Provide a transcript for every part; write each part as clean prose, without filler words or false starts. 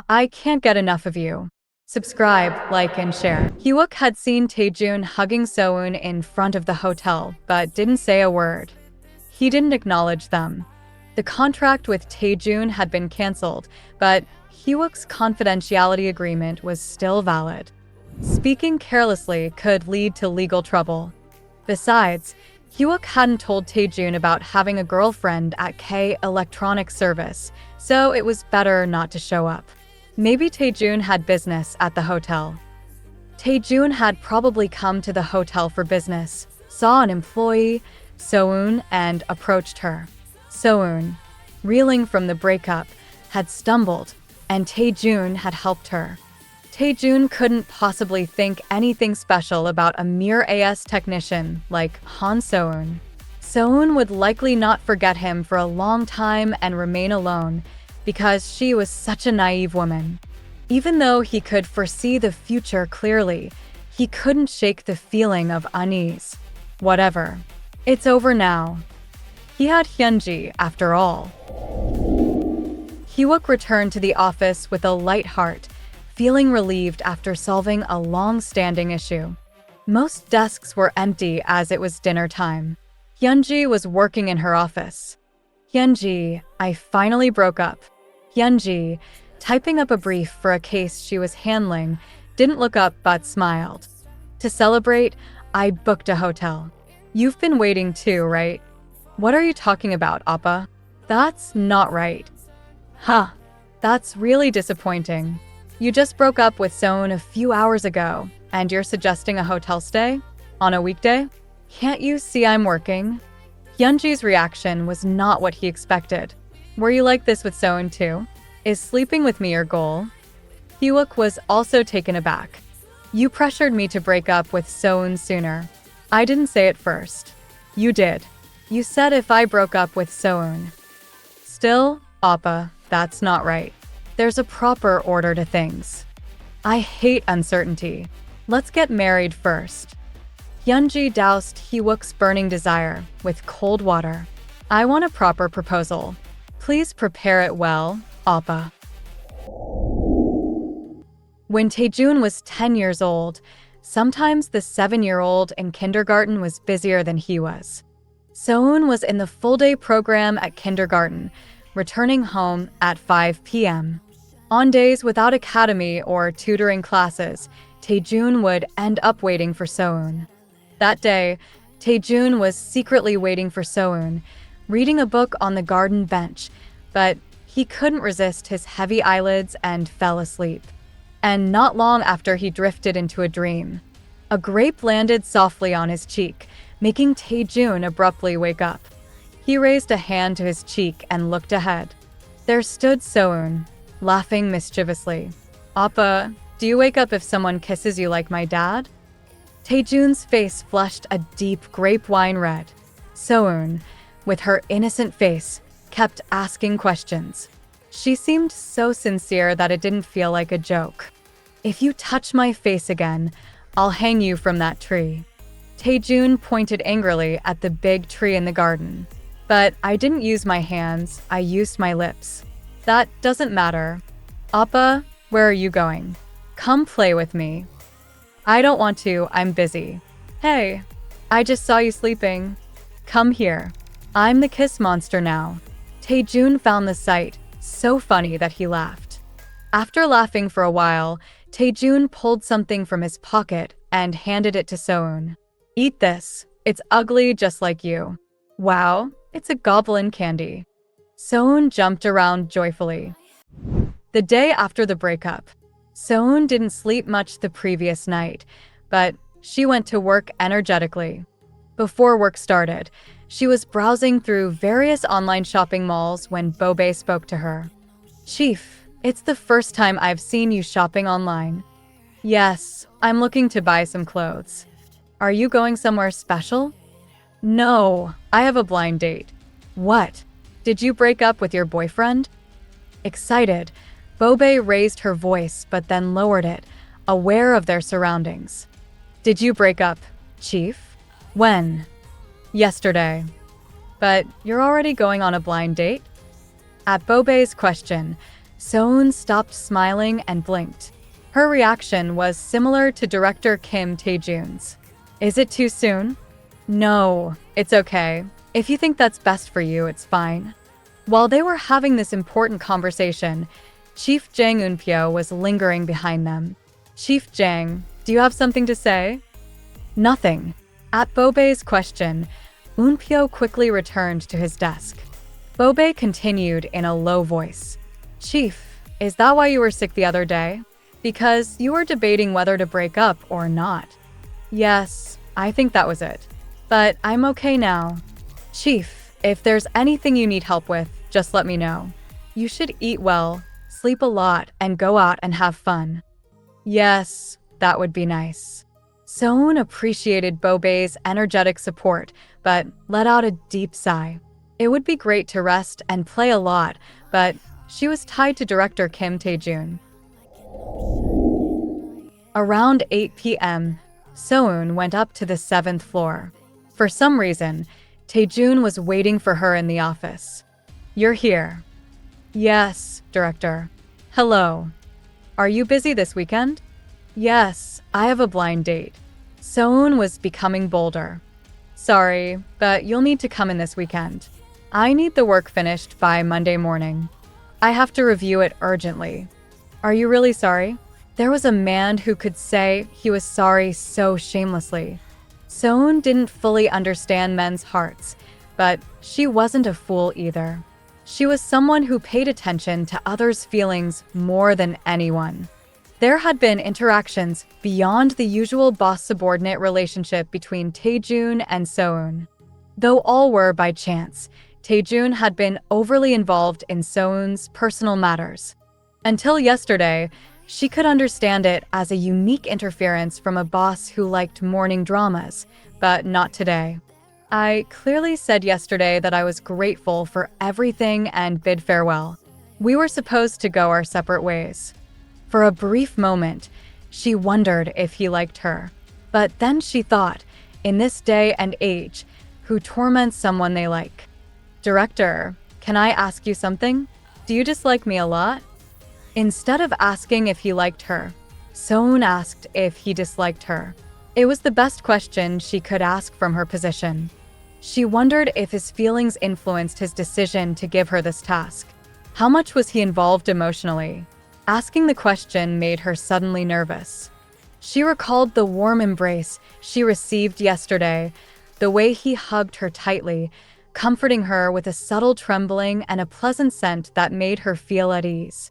I can't get enough of you. Subscribe, like, and share. Hee-wook had seen Tae-joon hugging So-eun in front of the hotel, but didn't say a word. He didn't acknowledge them. The contract with Tae-joon had been cancelled, but Hee-wook's confidentiality agreement was still valid. Speaking carelessly could lead to legal trouble. Besides, Hee-wook hadn't told Tae-joon about having a girlfriend at K Electronic Service, so it was better not to show up. Maybe Tae-joon had business at the hotel. Tae-joon had probably come to the hotel for business, saw an employee, So-eun, and approached her. So-eun, reeling from the breakup, had stumbled, and Tae-joon had helped her. Tae-joon couldn't possibly think anything special about a mere AS technician like Han So-eun. So-eun would likely not forget him for a long time and remain alone, because she was such a naive woman. Even though he could foresee the future clearly, he couldn't shake the feeling of unease. Whatever. It's over now. He had Hyun-ji, after all. Hee-wook returned to the office with a light heart, feeling relieved after solving a long-standing issue. Most desks were empty as it was dinner time. Hyun-ji was working in her office. Hyun-ji, I finally broke up. Hyun-ji, typing up a brief for a case she was handling, didn't look up but smiled. To celebrate, I booked a hotel. You've been waiting too, right? What are you talking about, Appa? That's not right. Huh, that's really disappointing. You just broke up with Soun a few hours ago, and you're suggesting a hotel stay? On a weekday? Can't you see I'm working? Hyun-ji's reaction was not what he expected. Were you like this with Soun too? Is sleeping with me your goal? Hee-wook was also taken aback. You pressured me to break up with Soun sooner. I didn't say it first. You did. You said if I broke up with Soun. Still, Appa, that's not right. There's a proper order to things. I hate uncertainty. Let's get married first. Hyun-ji doused Hee-wook's burning desire with cold water. I want a proper proposal. Please prepare it well, Appa. When Tae-joon was 10 years old, sometimes the 7-year-old in kindergarten was busier than he was. So-eun was in the full-day program at kindergarten, returning home at 5 p.m. On days without academy or tutoring classes, Tae-joon would end up waiting for So-eun. That day, Tae-joon was secretly waiting for So-eun, reading a book on the garden bench, but he couldn't resist his heavy eyelids and fell asleep. And not long after he drifted into a dream. A grape landed softly on his cheek, making Tae-joon abruptly wake up. He raised a hand to his cheek and looked ahead. There stood So-eun, laughing mischievously. Appa, do you wake up if someone kisses you like my dad? Tae-joon's face flushed a deep grape wine red. So-eun, with her innocent face, kept asking questions. She seemed so sincere that it didn't feel like a joke. If you touch my face again, I'll hang you from that tree. Tae-joon pointed angrily at the big tree in the garden. But I didn't use my hands, I used my lips. That doesn't matter. Appa, where are you going? Come play with me. I don't want to, I'm busy. Hey, I just saw you sleeping. Come here. I'm the kiss monster now. Tae-joon found the sight so funny that he laughed. After laughing for a while, Tae-joon pulled something from his pocket and handed it to So-eun. Eat this. It's ugly just like you. Wow, it's a goblin candy. So-eun jumped around joyfully. The day after the breakup, So-eun didn't sleep much the previous night, but she went to work energetically. Before work started, she was browsing through various online shopping malls when Bobae spoke to her. Chief, it's the first time I've seen you shopping online. Yes, I'm looking to buy some clothes. Are you going somewhere special? No, I have a blind date. What? Did you break up with your boyfriend? Excited, Bobae raised her voice but then lowered it, aware of their surroundings. Did you break up, Chief? When? Yesterday. But you're already going on a blind date? At Bobae's question, Soun stopped smiling and blinked. Her reaction was similar to director Kim Tae-joon's. Is it too soon? No, it's okay. If you think that's best for you, it's fine. While they were having this important conversation, Chief Jang Eunpyo was lingering behind them. Chief Jang, do you have something to say? Nothing. At Bobae's question, Eunpyo quickly returned to his desk. Bobae continued in a low voice. Chief, is that why you were sick the other day? Because you were debating whether to break up or not. Yes, I think that was it. But I'm okay now. Chief, if there's anything you need help with, just let me know. You should eat well, sleep a lot, and go out and have fun. Yes, that would be nice. Soun appreciated Bobae's energetic support, but let out a deep sigh. It would be great to rest and play a lot, but she was tied to director Kim Tae-joon. Around 8 p.m., So-eun went up to the 7th floor. For some reason, Tae-joon was waiting for her in the office. You're here. Yes, director. Hello. Are you busy this weekend? Yes, I have a blind date. So-eun was becoming bolder. Sorry, but you'll need to come in this weekend. I need the work finished by Monday morning. I have to review it urgently. Are you really sorry? There was a man who could say he was sorry so shamelessly. Soun didn't fully understand men's hearts, but she wasn't a fool either. She was someone who paid attention to others' feelings more than anyone. There had been interactions beyond the usual boss-subordinate relationship between Tae-joon and So-eun. Though all were by chance, Tae-joon had been overly involved in So-eun's personal matters. Until yesterday, she could understand it as a unique interference from a boss who liked morning dramas, but not today. I clearly said yesterday that I was grateful for everything and bid farewell. We were supposed to go our separate ways. For a brief moment, she wondered if he liked her. But then she thought, in this day and age, who torments someone they like? Director, can I ask you something? Do you dislike me a lot? Instead of asking if he liked her, Soun asked if he disliked her. It was the best question she could ask from her position. She wondered if his feelings influenced his decision to give her this task. How much was he involved emotionally? Asking the question made her suddenly nervous. She recalled the warm embrace she received yesterday, the way he hugged her tightly, comforting her with a subtle trembling and a pleasant scent that made her feel at ease.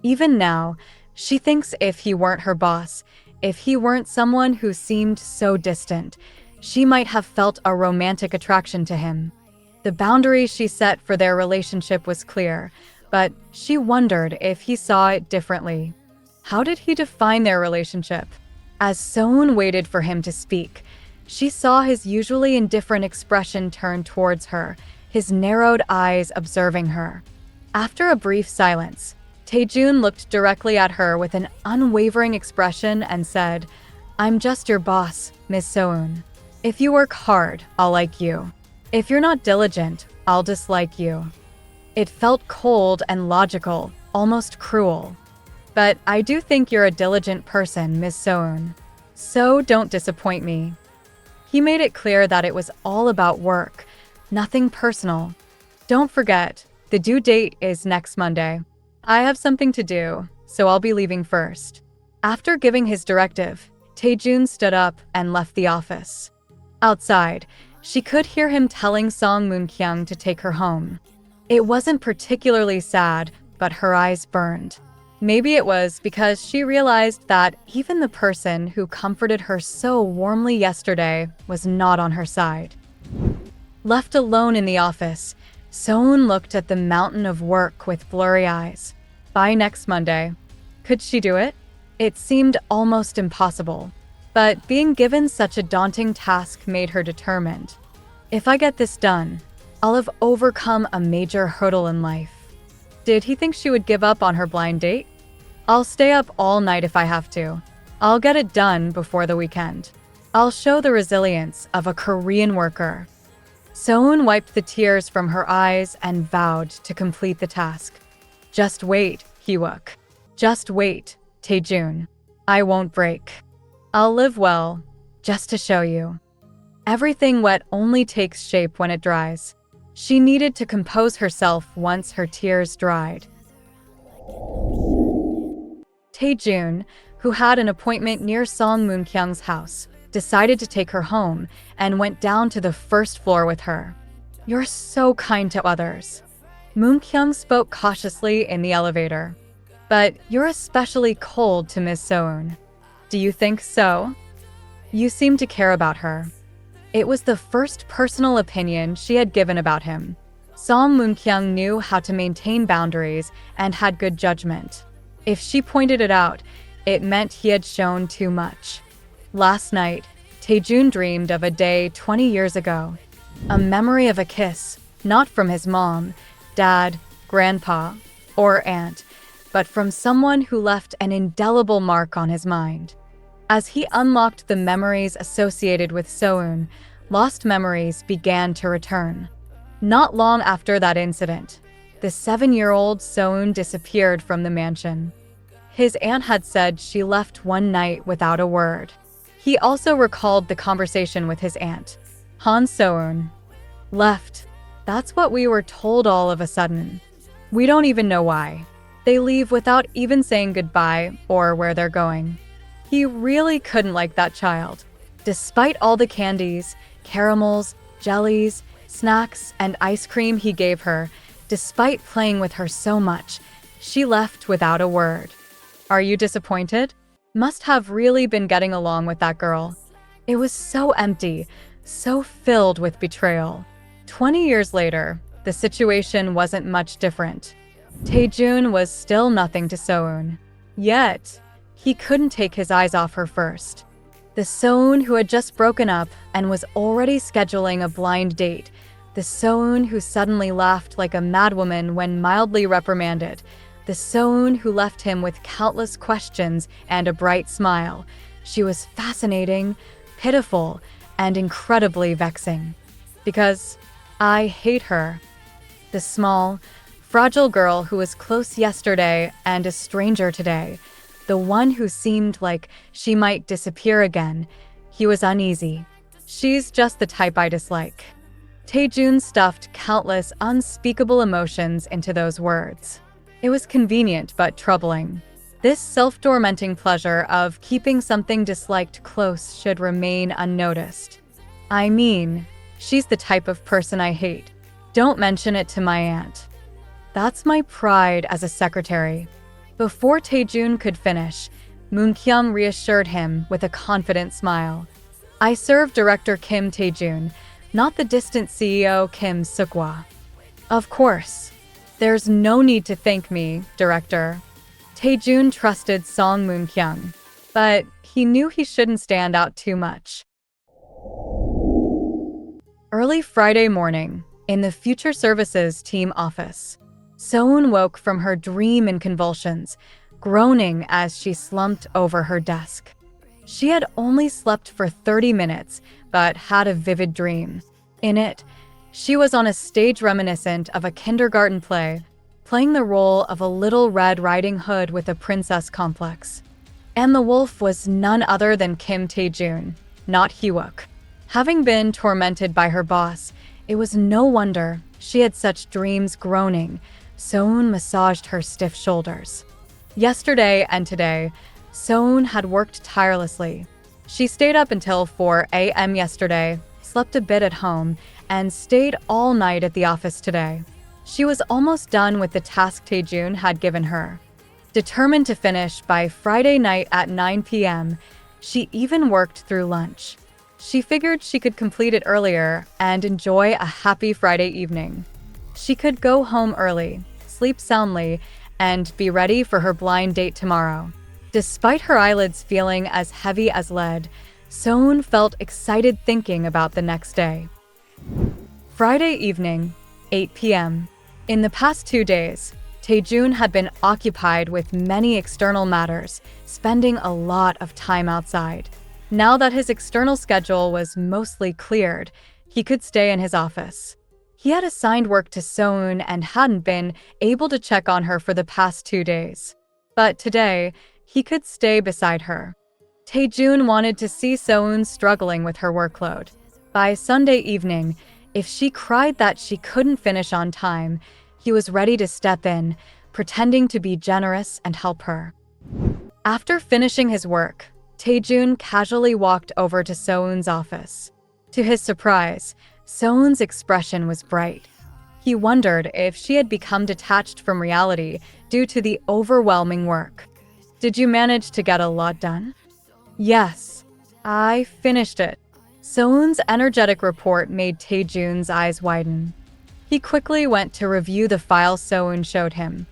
Even now, she thinks if he weren't her boss, if he weren't someone who seemed so distant, she might have felt a romantic attraction to him. The boundary she set for their relationship was clear, but she wondered if he saw it differently. How did he define their relationship? As Soun waited for him to speak, she saw his usually indifferent expression turn towards her, his narrowed eyes observing her. After a brief silence, Tae-joon looked directly at her with an unwavering expression and said, I'm just your boss, Miss So-eun. If you work hard, I'll like you. If you're not diligent, I'll dislike you. It felt cold and logical, almost cruel. But I do think you're a diligent person, Miss So-eun. So don't disappoint me. He made it clear that it was all about work, nothing personal. Don't forget, the due date is next Monday. I have something to do, so I'll be leaving first. After giving his directive, Tae-joon stood up and left the office. Outside, she could hear him telling Song Moon-kyung to take her home. It wasn't particularly sad, but her eyes burned. Maybe it was because she realized that even the person who comforted her so warmly yesterday was not on her side. Left alone in the office, Soun looked at the mountain of work with blurry eyes. By next Monday. Could she do it? It seemed almost impossible. But being given such a daunting task made her determined. If I get this done, I'll have overcome a major hurdle in life. Did he think she would give up on her blind date? I'll stay up all night if I have to. I'll get it done before the weekend. I'll show the resilience of a Korean worker. Soun wiped the tears from her eyes and vowed to complete the task. Just wait, Hee-wook. Just wait, Tae-joon. I won't break. I'll live well, just to show you. Everything wet only takes shape when it dries. She needed to compose herself once her tears dried. Tae-joon, who had an appointment near Song Moon-kyung's house, decided to take her home and went down to the first floor with her. "You're so kind to others." Moon-kyung spoke cautiously in the elevator. "But you're especially cold to Miss So-eun." "Do you think so?" "You seem to care about her." It was the first personal opinion she had given about him. Song Moon-kyung knew how to maintain boundaries and had good judgment. If she pointed it out, it meant he had shown too much. Last night, Tae-joon dreamed of a day 20 years ago. A memory of a kiss, not from his mom, dad, grandpa, or aunt, but from someone who left an indelible mark on his mind. As he unlocked the memories associated with So-eun, lost memories began to return. Not long after that incident, the 7-year-old So-eun disappeared from the mansion. His aunt had said she left one night without a word. He also recalled the conversation with his aunt. "Han So-eun left. That's what we were told all of a sudden. We don't even know why. They leave without even saying goodbye or where they're going." He really couldn't like that child. Despite all the candies, caramels, jellies, snacks, and ice cream he gave her, despite playing with her so much, she left without a word. Are you disappointed? Must have really been getting along with that girl. It was so empty, so filled with betrayal. 20 years later, the situation wasn't much different. Tae-joon was still nothing to So-eun. Yet, he couldn't take his eyes off her first. The So-eun who had just broken up and was already scheduling a blind date. The So-eun who suddenly laughed like a madwoman when mildly reprimanded. The So-eun who left him with countless questions and a bright smile. She was fascinating, pitiful, and incredibly vexing. Because I hate her. The small, fragile girl who was close yesterday and a stranger today. The one who seemed like she might disappear again. He was uneasy. She's just the type I dislike. Tae-joon stuffed countless unspeakable emotions into those words. It was convenient but troubling. This self-tormenting pleasure of keeping something disliked close should remain unnoticed. I mean, she's the type of person I hate. Don't mention it to my aunt. That's my pride as a secretary. Before Tae-joon could finish, Moon-kyung reassured him with a confident smile. I serve Director Kim Tae-joon, not the distant CEO Kim Suk-hwa. Of course. There's no need to thank me, Director. Tae-joon trusted Song Moon-kyung, but he knew he shouldn't stand out too much. Early Friday morning, in the Future Services team office, So-eun woke from her dream in convulsions, groaning as she slumped over her desk. She had only slept for 30 minutes, but had a vivid dream. In it, she was on a stage reminiscent of a kindergarten play, playing the role of a Little Red Riding Hood with a princess complex. And the wolf was none other than Kim Tae-joon, not Hee-wook. Having been tormented by her boss, it was no wonder she had such dreams. Groaning, So-eun massaged her stiff shoulders. Yesterday and today, So-eun had worked tirelessly. She stayed up until 4 a.m. yesterday, slept a bit at home, and stayed all night at the office today. She was almost done with the task Tae-joon had given her. Determined to finish by Friday night at 9 p.m., she even worked through lunch. She figured she could complete it earlier and enjoy a happy Friday evening. She could go home early, sleep soundly, and be ready for her blind date tomorrow. Despite her eyelids feeling as heavy as lead, So-eun felt excited thinking about the next day. Friday evening, 8 p.m. In the past 2 days, Tae-joon had been occupied with many external matters, spending a lot of time outside. Now that his external schedule was mostly cleared, he could stay in his office. He had assigned work to So-eun and hadn't been able to check on her for the past 2 days. But today, he could stay beside her. Tae-joon wanted to see So-eun struggling with her workload. By Sunday evening, if she cried that she couldn't finish on time, he was ready to step in, pretending to be generous and help her. After finishing his work, Tae-joon casually walked over to So-eun's office. To his surprise, So-eun's expression was bright. He wondered if she had become detached from reality due to the overwhelming work. "Did you manage to get a lot done?" "Yes, I finished it." So-eun's energetic report made Tae-joon's eyes widen. He quickly went to review the file So-eun showed him.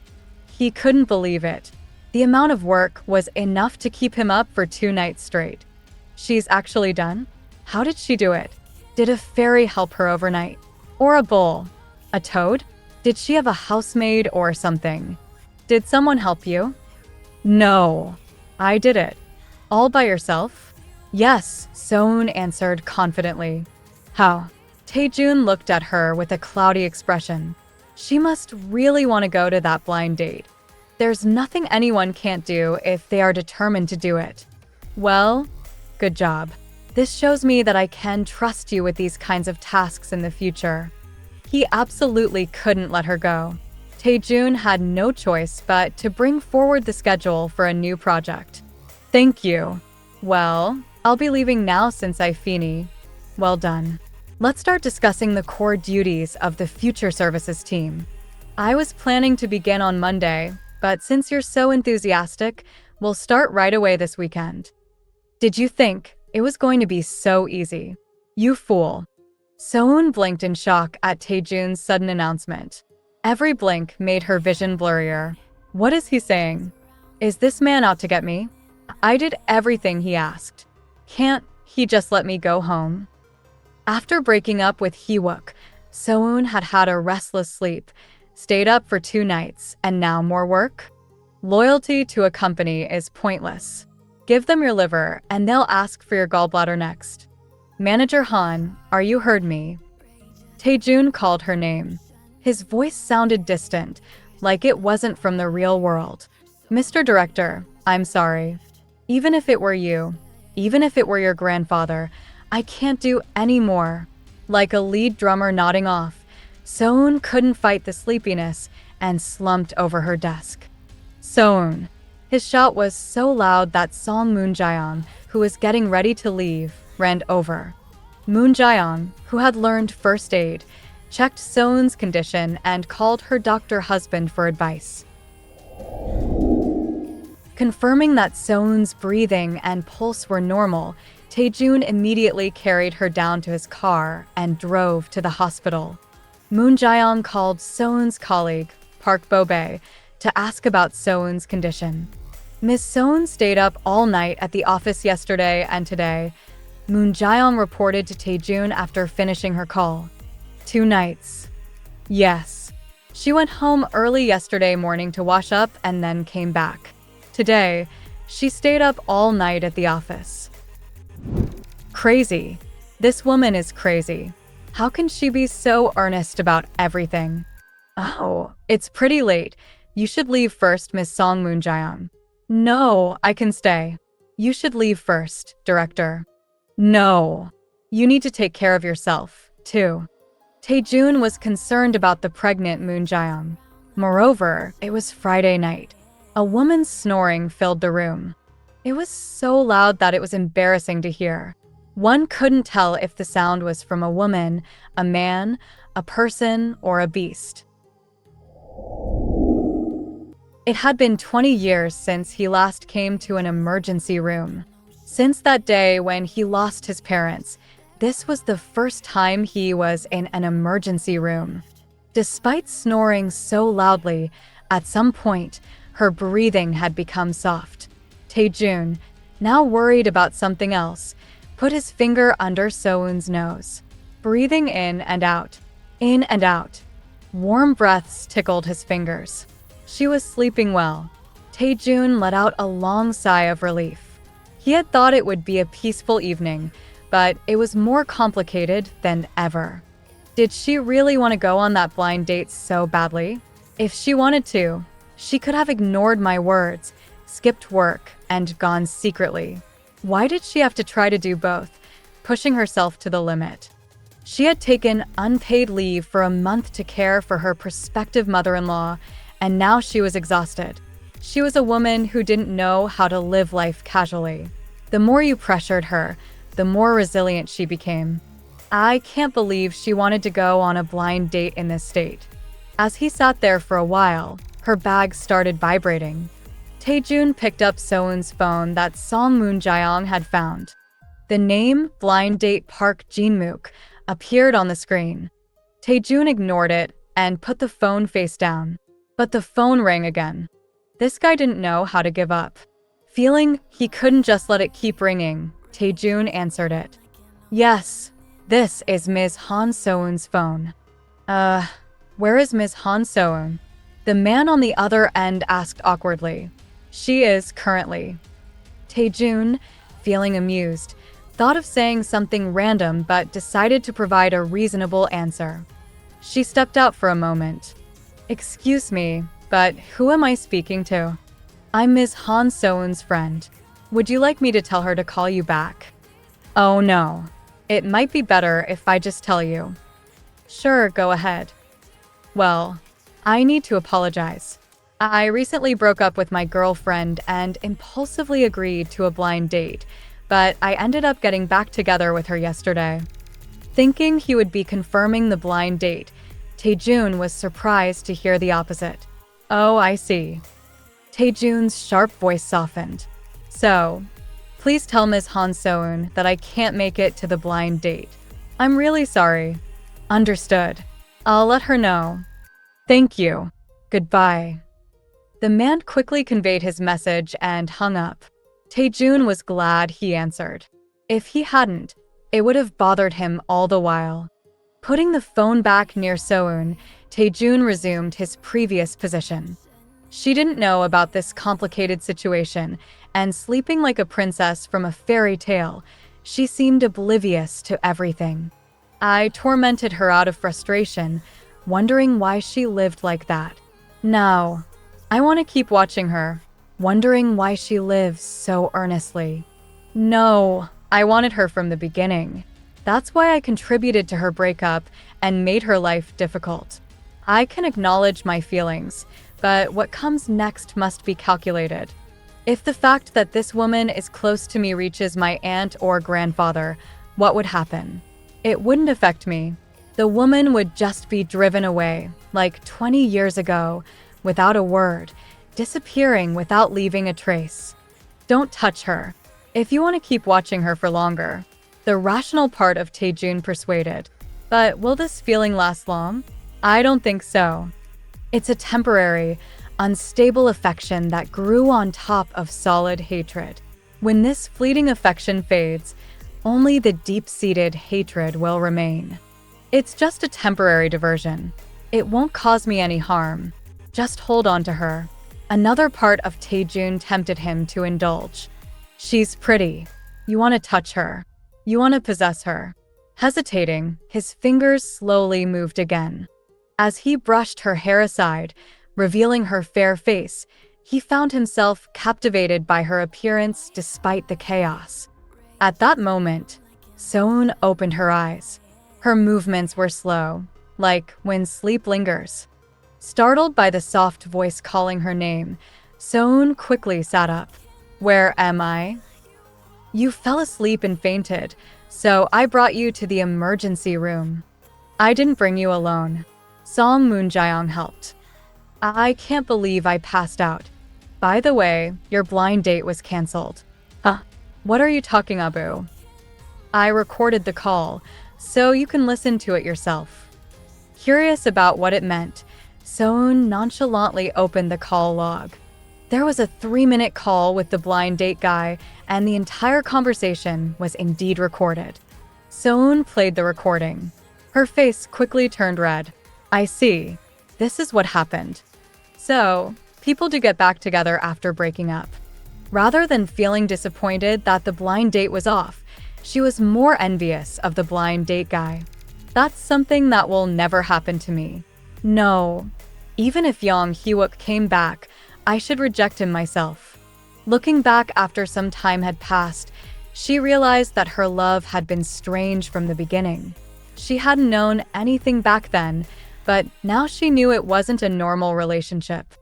He couldn't believe it. The amount of work was enough to keep him up for 2 nights straight. "She's actually done? How did she do it? Did a fairy help her overnight? Or a bull? A toad? Did she have a housemaid or something? Did someone help you?" "No, I did it." "All by yourself?" "Yes," So-eun answered confidently. "How?" Tae-joon looked at her with a cloudy expression. She must really want to go to that blind date. There's nothing anyone can't do if they are determined to do it. "Well, good job. This shows me that I can trust you with these kinds of tasks in the future." He absolutely couldn't let her go. Tae-joon had no choice but to bring forward the schedule for a new project. "Thank you. Well, I'll be leaving now since I fini." "Well done. Let's start discussing the core duties of the future services team. I was planning to begin on Monday, but since you're so enthusiastic, we'll start right away this weekend." "Did you think it was going to be so easy? You fool." So-eun blinked in shock at Tae-joon's sudden announcement. Every blink made her vision blurrier. What is he saying? Is this man out to get me? I did everything he asked. Can't he just let me go home? After breaking up with Hee-wook, So-eun had had a restless sleep, stayed up for 2 nights, and now more work? Loyalty to a company is pointless. Give them your liver, and they'll ask for your gallbladder next. "Manager Han, are you heard me?" Tae-joon called her name. His voice sounded distant, like it wasn't from the real world. "Mr. Director, I'm sorry. Even if it were you, even if it were your grandfather, I can't do any more." Like a lead drummer nodding off, So-eun couldn't fight the sleepiness and slumped over her desk. "So-eun." His shout was so loud that Song Moon-jae-on, who was getting ready to leave, ran over. Moon-jae-on, who had learned first aid, checked So-eun's condition and called her doctor husband for advice. Confirming that So-eun's breathing and pulse were normal, Tae-joon immediately carried her down to his car and drove to the hospital. Moon-jae-on called So-eun's colleague, Park Bo-bae, to ask about So-eun's condition. "Miss So-eun stayed up all night at the office yesterday and today," Moon-jae-on reported to Tae-joon after finishing her call. 2 nights. "Yes. She went home early yesterday morning to wash up and then came back. Today, she stayed up all night at the office." Crazy. This woman is crazy. How can she be so earnest about everything? "Oh, it's pretty late. You should leave first, Miss Song Moon-jae-on." "No, I can stay." "You should leave first, Director." "No. You need to take care of yourself, too." Tae-joon was concerned about the pregnant Moon-jae-on. Moreover, it was Friday night. A woman's snoring filled the room. It was so loud that it was embarrassing to hear. One couldn't tell if the sound was from a woman, a man, a person, or a beast. It had been 20 years since he last came to an emergency room. Since that day when he lost his parents, this was the first time he was in an emergency room. Despite snoring so loudly, at some point, her breathing had become soft. Tae-joon, now worried about something else, put his finger under So-eun's nose, breathing in and out, in and out. Warm breaths tickled his fingers. She was sleeping well. Tae-joon let out a long sigh of relief. He had thought it would be a peaceful evening, but it was more complicated than ever. Did she really want to go on that blind date so badly? If she wanted to, she could have ignored my words, skipped work, and gone secretly. Why did she have to try to do both, pushing herself to the limit? She had taken unpaid leave for a month to care for her prospective mother-in-law, and now she was exhausted. She was a woman who didn't know how to live life casually. The more you pressured her, the more resilient she became. I can't believe she wanted to go on a blind date in this state. As he sat there for a while, her bag started vibrating. Tae-joon picked up So-eun's phone that Song Moon-jaeong had found. The name Blind Date Park Jin-mook appeared on the screen. Tae-joon ignored it and put the phone face down. But the phone rang again. This guy didn't know how to give up. Feeling he couldn't just let it keep ringing, Tae-joon answered it. Yes, this is Ms. Han So-eun's phone. Where is Ms. Han So-eun? The man on the other end asked awkwardly. She is currently. Tae-joon, feeling amused, thought of saying something random but decided to provide a reasonable answer. She stepped out for a moment. Excuse me, but who am I speaking to? I'm Ms. Han So-eun's friend. Would you like me to tell her to call you back? Oh no. It might be better if I just tell you. Sure, go ahead. Well, I need to apologize. I recently broke up with my girlfriend and impulsively agreed to a blind date, but I ended up getting back together with her yesterday. Thinking he would be confirming the blind date, Tae-joon was surprised to hear the opposite. Oh, I see. Tae-joon's sharp voice softened. So, please tell Ms. Han So-eun that I can't make it to the blind date. I'm really sorry. Understood. I'll let her know. Thank you. Goodbye. The man quickly conveyed his message and hung up. Tae-joon was glad he answered. If he hadn't, it would have bothered him all the while. Putting the phone back near So-eun, Tae-joon resumed his previous position. She didn't know about this complicated situation, and sleeping like a princess from a fairy tale, she seemed oblivious to everything. I tormented her out of frustration, wondering why she lived like that. Now, I want to keep watching her, wondering why she lives so earnestly. No, I wanted her from the beginning. That's why I contributed to her breakup and made her life difficult. I can acknowledge my feelings, but what comes next must be calculated. If the fact that this woman is close to me reaches my aunt or grandfather, what would happen? It wouldn't affect me. The woman would just be driven away, like 20 years ago, without a word, disappearing without leaving a trace. Don't touch her. If you want to keep watching her for longer. The rational part of Tae-joon persuaded. But will this feeling last long? I don't think so. It's a temporary, unstable affection that grew on top of solid hatred. When this fleeting affection fades, only the deep-seated hatred will remain. It's just a temporary diversion. It won't cause me any harm. Just hold on to her. Another part of Tae-joon tempted him to indulge. She's pretty. You want to touch her. You want to possess her. Hesitating, his fingers slowly moved again. As he brushed her hair aside, revealing her fair face, he found himself captivated by her appearance despite the chaos. At that moment, Soun opened her eyes. Her movements were slow, like when sleep lingers. Startled by the soft voice calling her name, Soun quickly sat up. Where am I? You fell asleep and fainted, so I brought you to the emergency room. I didn't bring you alone. Song Moon-jaeong helped. I can't believe I passed out. By the way, your blind date was canceled. Huh? What are you talking about? I recorded the call, so you can listen to it yourself. Curious about what it meant, Soun nonchalantly opened the call log. There was a 3-minute call with the blind date guy, and the entire conversation was indeed recorded. Soun played the recording. Her face quickly turned red. I see. This is what happened. So, people do get back together after breaking up. Rather than feeling disappointed that the blind date was off, she was more envious of the blind date guy. That's something that will never happen to me. No. Even if young Hee-wook came back, I should reject him myself. Looking back after some time had passed, she realized that her love had been strange from the beginning. She hadn't known anything back then, but now she knew it wasn't a normal relationship.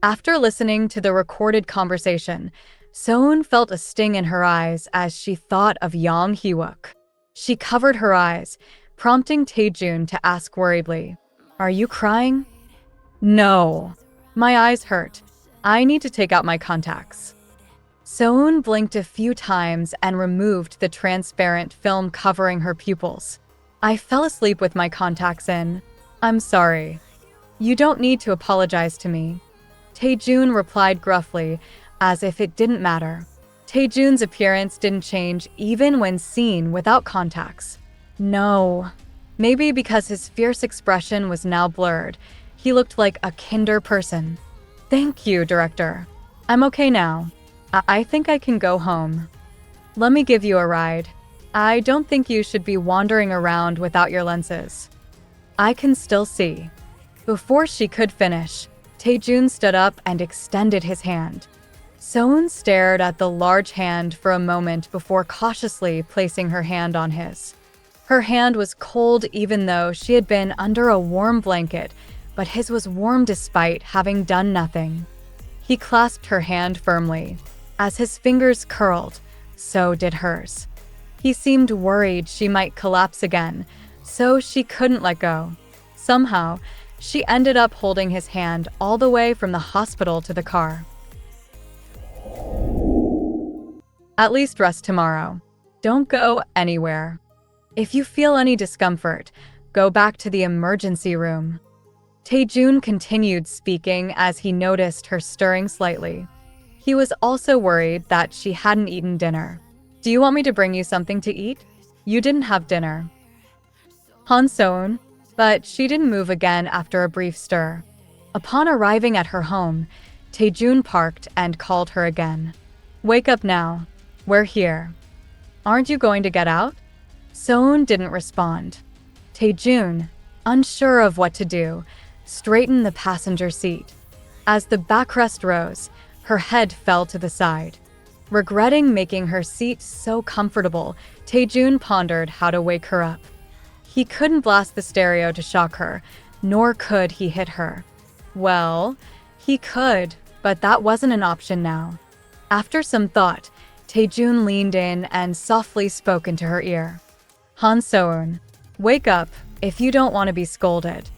After listening to the recorded conversation, Soun felt a sting in her eyes as she thought of young Hee-wook. She covered her eyes, prompting Tae-joon to ask worriedly, "Are you crying?" "No. My eyes hurt. I need to take out my contacts." So-eun blinked a few times and removed the transparent film covering her pupils. "I fell asleep with my contacts in. I'm sorry." "You don't need to apologize to me." Tae-joon replied gruffly, as if it didn't matter. Tae-joon's appearance didn't change even when seen without contacts. No. Maybe because his fierce expression was now blurred, he looked like a kinder person. "Thank you, director. I'm okay now. I think I can go home. Let me give you a ride. I don't think you should be wandering around without your lenses. I can still see." Before she could finish, Tae-joon stood up and extended his hand. Soun stared at the large hand for a moment before cautiously placing her hand on his. Her hand was cold even though she had been under a warm blanket, but his was warm despite having done nothing. He clasped her hand firmly. As his fingers curled, so did hers. He seemed worried she might collapse again, so she couldn't let go. Somehow, she ended up holding his hand all the way from the hospital to the car. "At least rest tomorrow. Don't go anywhere. If you feel any discomfort, go back to the emergency room." Tae-joon continued speaking as he noticed her stirring slightly. He was also worried that she hadn't eaten dinner. "Do you want me to bring you something to eat? You didn't have dinner." Soun, but she didn't move again after a brief stir. Upon arriving at her home, Tae-joon parked and called her again. "Wake up now. We're here. Aren't you going to get out?" Soun didn't respond. Tae-joon, unsure of what to do, straightened the passenger seat. As the backrest rose, her head fell to the side. Regretting making her seat so comfortable, Tae-joon pondered how to wake her up. He couldn't blast the stereo to shock her, nor could he hit her. Well, he could, but that wasn't an option now. After some thought, Tae-joon leaned in and softly spoke into her ear. "So-eun, wake up if you don't want to be scolded."